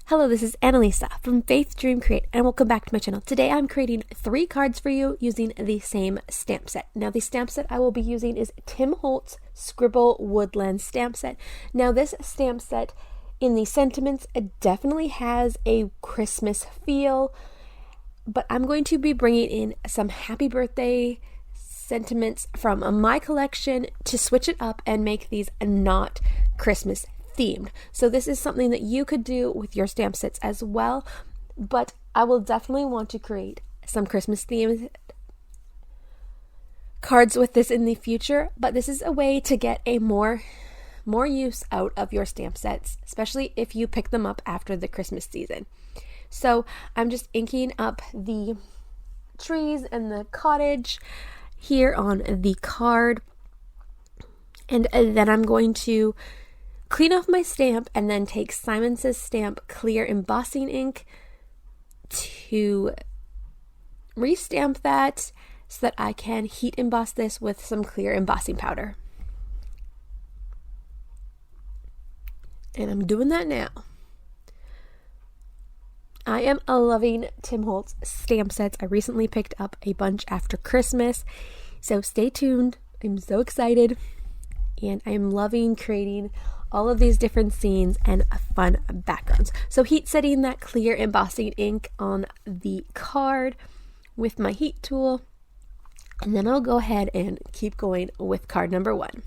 Hello, this is Annalisa from Faith Dream Create, and welcome back to my channel. Today I'm creating 3 cards for you using the same stamp set. Now the stamp set I will be using is Tim Holtz Scribble Woodland stamp set. Now this stamp set in the sentiments, it definitely has a Christmas feel, but I'm going to be bringing in some happy birthday sentiments from my collection to switch it up and make these not Christmas themed. So this is something that you could do with your stamp sets as well, but I will definitely want to create some Christmas themed cards with this in the future, but this is a way to get a more use out of your stamp sets, especially if you pick them up after the Christmas season. So I'm just inking up the trees and the cottage here on the card, and then I'm going to clean off my stamp and then take Simon Says Stamp clear embossing ink to restamp that so that I can heat emboss this with some clear embossing powder. And I'm doing that now. I am loving Tim Holtz stamp sets. I recently picked up a bunch after Christmas, so stay tuned. I'm so excited, and I'm loving creating all of these different scenes and fun backgrounds. So heat setting that clear embossing ink on the card with my heat tool, and then I'll go ahead and keep going with card number 1.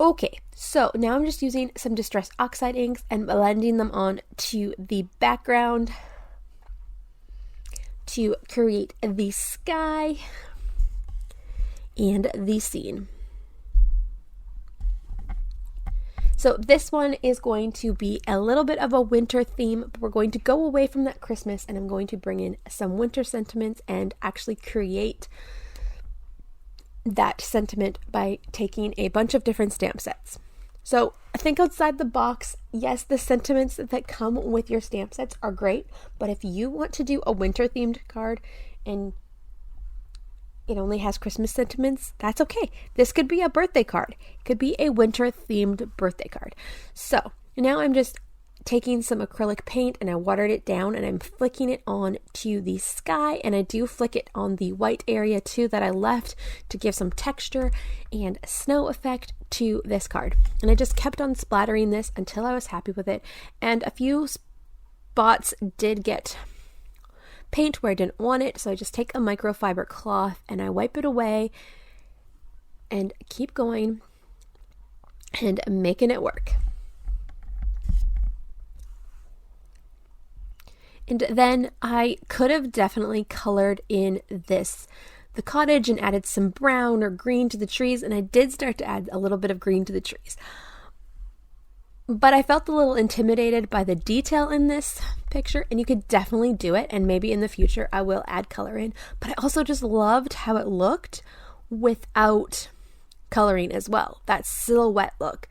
Okay, so now I'm just using some Distress Oxide inks and blending them on to the background to create the sky and the scene. So this one is going to be a little bit of a winter theme, but we're going to go away from that Christmas, and I'm going to bring in some winter sentiments and actually create that sentiment by taking a bunch of different stamp sets. So think outside the box. Yes, the sentiments that come with your stamp sets are great, but if you want to do a winter themed card and it only has Christmas sentiments, that's okay. This could be a birthday card. It could be a winter themed birthday card. So now I'm just taking some acrylic paint and I watered it down and I'm flicking it on to the sky, and I do flick it on the white area too that I left to give some texture and snow effect to this card. And I just kept on splattering this until I was happy with it, and a few spots did get paint where I didn't want it, so I just take a microfiber cloth and I wipe it away and keep going and making it work. And then I could have definitely colored in the cottage and added some brown or green to the trees, and I did start to add a little bit of green to the trees. But I felt a little intimidated by the detail in this picture, and you could definitely do it, and maybe in the future I will add color in. But I also just loved how it looked without coloring as well. That silhouette look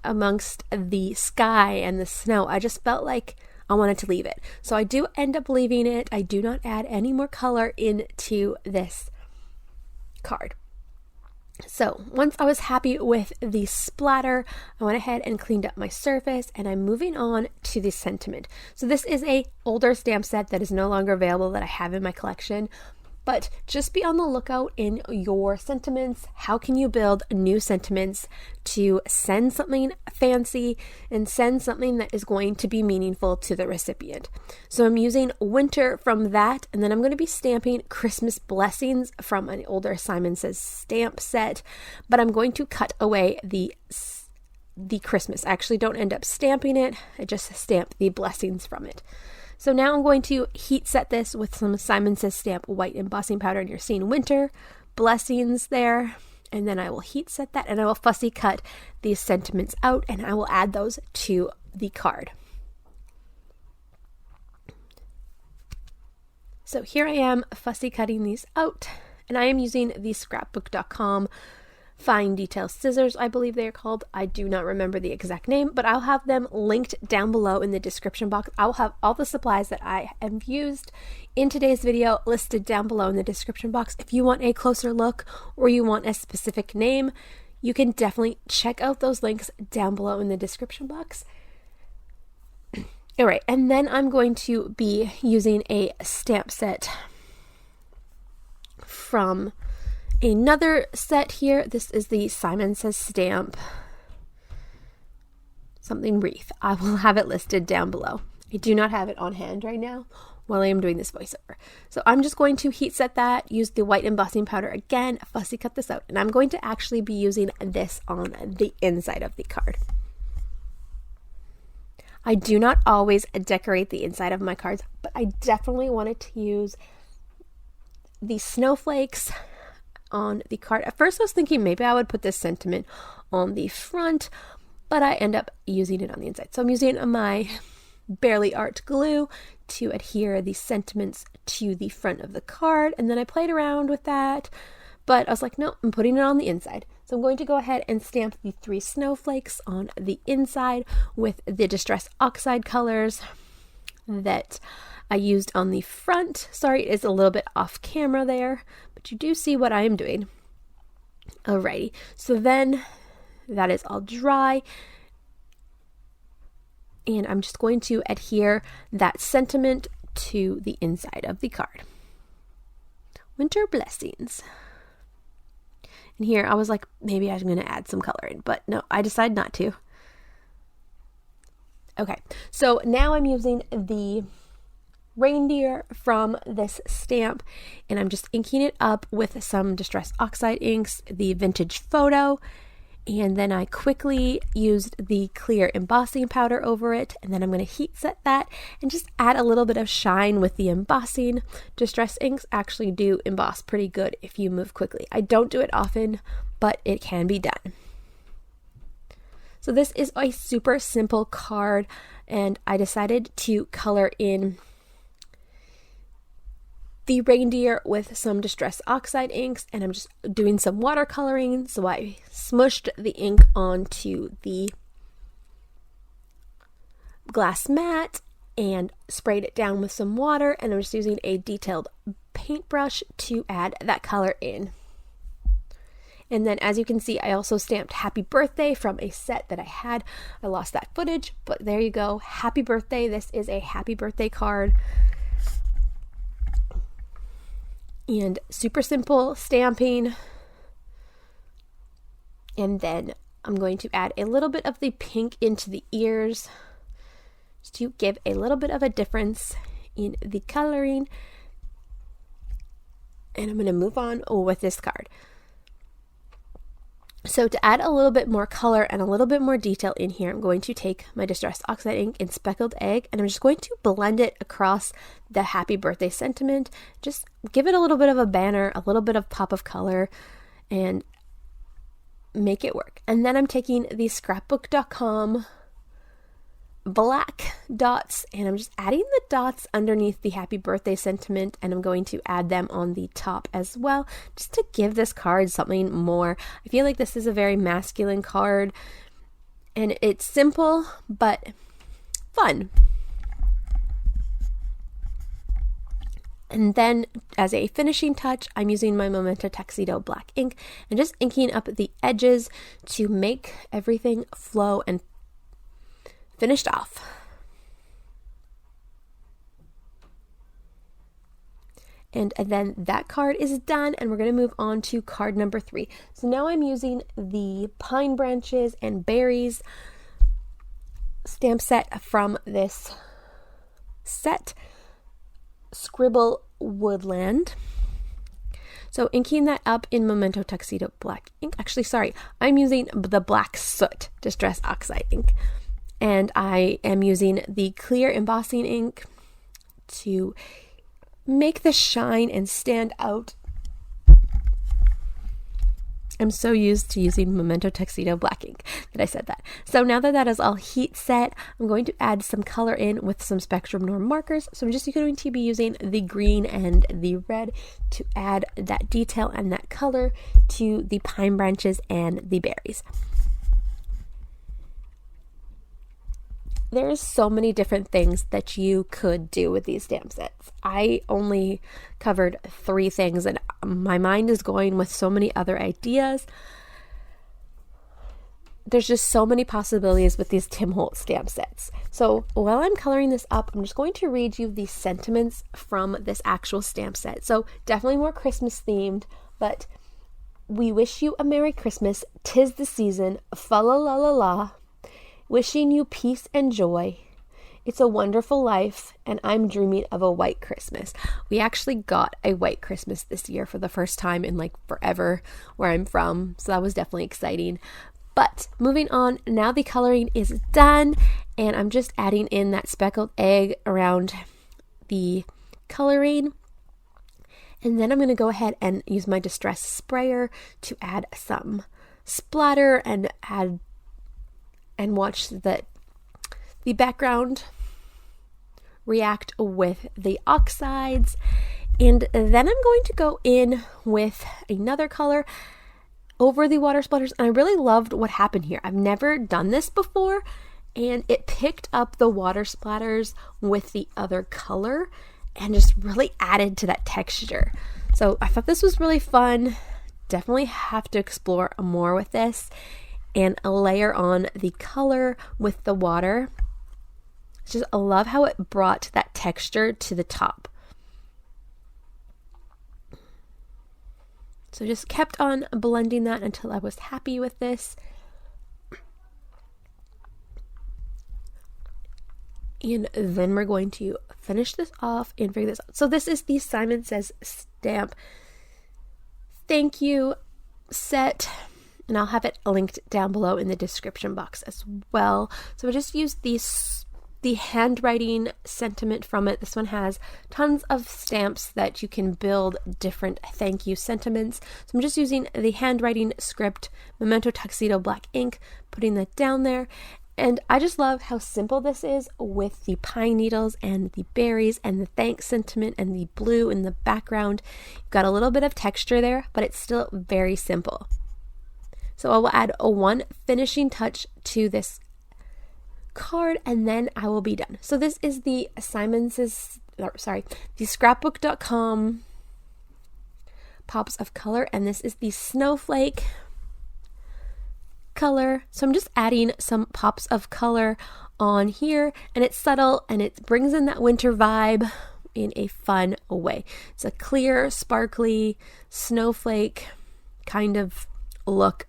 amongst the sky and the snow. I just felt like I wanted to leave it. So I do end up leaving it. I do not add any more color into this card. So once I was happy with the splatter, I went ahead and cleaned up my surface, and I'm moving on to the sentiment. So this is a older stamp set that is no longer available that I have in my collection, but just be on the lookout in your sentiments. How can you build new sentiments to send something fancy and send something that is going to be meaningful to the recipient? So I'm using winter from that, and then I'm going to be stamping Christmas blessings from an older Simon Says stamp set, but I'm going to cut away the Christmas. I actually don't end up stamping it. I just stamp the blessings from it. So now I'm going to heat set this with some Simon Says Stamp white embossing powder, and you're seeing winter blessings there. And then I will heat set that, and I will fussy cut these sentiments out, and I will add those to the card. So here I am fussy cutting these out, and I am using the scrapbook.com fine detail scissors, I believe they are called. I do not remember the exact name, but I'll have them linked down below in the description box. I'll have all the supplies that I have used in today's video listed down below in the description box. If you want a closer look or you want a specific name, you can definitely check out those links down below in the description box. All right, and then I'm going to be using a stamp set from another set here. This is the Simon Says Stamp something wreath. I will have it listed down below. I do not have it on hand right now while I am doing this voiceover. So I'm just going to heat set that, use the white embossing powder again, fussy cut this out, and I'm going to actually be using this on the inside of the card. I do not always decorate the inside of my cards, but I definitely wanted to use the snowflakes on the card. At first I was thinking maybe I would put this sentiment on the front, but I end up using it on the inside. So I'm using my Barely Art glue to adhere the sentiments to the front of the card, and then I played around with that, but I was like, no, I'm putting it on the inside. So I'm going to go ahead and stamp the 3 snowflakes on the inside with the Distress Oxide colors that I used on the front. Sorry, it is a little bit off camera there, but you do see what I am doing. Alrighty, so then that is all dry, and I'm just going to adhere that sentiment to the inside of the card. Winter Blessings. And here I was like, maybe I'm going to add some color in, but no, I decided not to. Okay, so now I'm using the reindeer from this stamp, and I'm just inking it up with some Distress Oxide inks, the Vintage Photo, and then I quickly used the clear embossing powder over it, and then I'm going to heat set that and just add a little bit of shine with the embossing. Distress inks actually do emboss pretty good if you move quickly. I don't do it often, but it can be done. So this is a super simple card, and I decided to color in the reindeer with some Distress Oxide inks, and I'm just doing some watercoloring. So I smushed the ink onto the glass mat and sprayed it down with some water, and I'm just using a detailed paintbrush to add that color in. And then, as you can see, I also stamped Happy Birthday from a set that I had. I lost that footage, but there you go. Happy birthday. This is a happy birthday card. And super simple stamping. And then I'm going to add a little bit of the pink into the ears just to give a little bit of a difference in the coloring. And I'm going to move on with this card. So to add a little bit more color and a little bit more detail in here, I'm going to take my Distress Oxide ink in Speckled Egg, and I'm just going to blend it across the Happy Birthday sentiment. Just give it a little bit of a banner, a little bit of pop of color, and make it work. And then I'm taking the scrapbook.com black dots, and I'm just adding the dots underneath the Happy Birthday sentiment, and I'm going to add them on the top as well, just to give this card something more. I feel like this is a very masculine card, and it's simple but fun. And then, as a finishing touch, I'm using my Memento Tuxedo black ink and just inking up the edges to make everything flow and finished off. And then that card is done, and we're going to move on to card number 3. So now I'm using the Pine Branches and Berries stamp set from this set, Scribble Woodland. So inking that up in Memento Tuxedo black ink. Actually, sorry, I'm using the Black Soot Distress Oxide ink. And I am using the clear embossing ink to make the shine and stand out. I'm so used to using Memento Tuxedo black ink that I said that. So now that that is all heat set, I'm going to add some color in with some Spectrum Norm markers. So I'm just going to be using the green and the red to add that detail and that color to the Pine Branches and the Berries. There's so many different things that you could do with these stamp sets. I only covered 3 things, and my mind is going with so many other ideas. there's just so many possibilities with these Tim Holtz stamp sets. So while I'm coloring this up, I'm just going to read you the sentiments from this actual stamp set. So definitely more Christmas themed, but we wish you a Merry Christmas, 'tis the season, fa la la la la, wishing you peace and joy. It's a wonderful life, and I'm dreaming of a white Christmas. We actually got a white Christmas this year for the first time in like forever where I'm from, so that was definitely exciting. But moving on, now the coloring is done, and I'm just adding in that speckled egg around the coloring. And then I'm going to go ahead and use my distress sprayer to add some splatter and watch the background react with the oxides. And then I'm going to go in with another color over the water splatters, and I really loved what happened here. I've never done this before, and it picked up the water splatters with the other color and just really added to that texture. So I thought this was really fun. Definitely have to explore more with this and layer on the color with the water. Just I love how it brought that texture to the top. So just kept on blending that until I was happy with this. And then we're going to finish this off and figure this out. So this is the Simon Says stamp thank you set, and I'll have it linked down below in the description box as well. So I just used the handwriting sentiment from it. This one has tons of stamps that you can build different thank you sentiments. So I'm just using the handwriting script, Memento Tuxedo black ink, putting that down there. And I just love how simple this is with the pine needles and the berries and the thanks sentiment and the blue in the background. You've got a little bit of texture there, but it's still very simple. So I will add one finishing touch to this card, and then I will be done. So this is the the scrapbook.com pops of color, and this is the snowflake color. So I'm just adding some pops of color on here, and it's subtle and it brings in that winter vibe in a fun way. It's a clear, sparkly snowflake kind of look.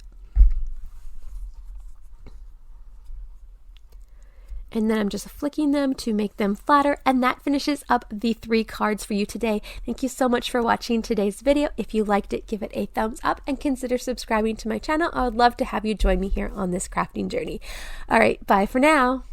And then I'm just flicking them to make them flatter, and that finishes up the 3 cards for you today. Thank you so much for watching today's video. If you liked it, give it a thumbs up and consider subscribing to my channel. I would love to have you join me here on this crafting journey. All right, bye for now.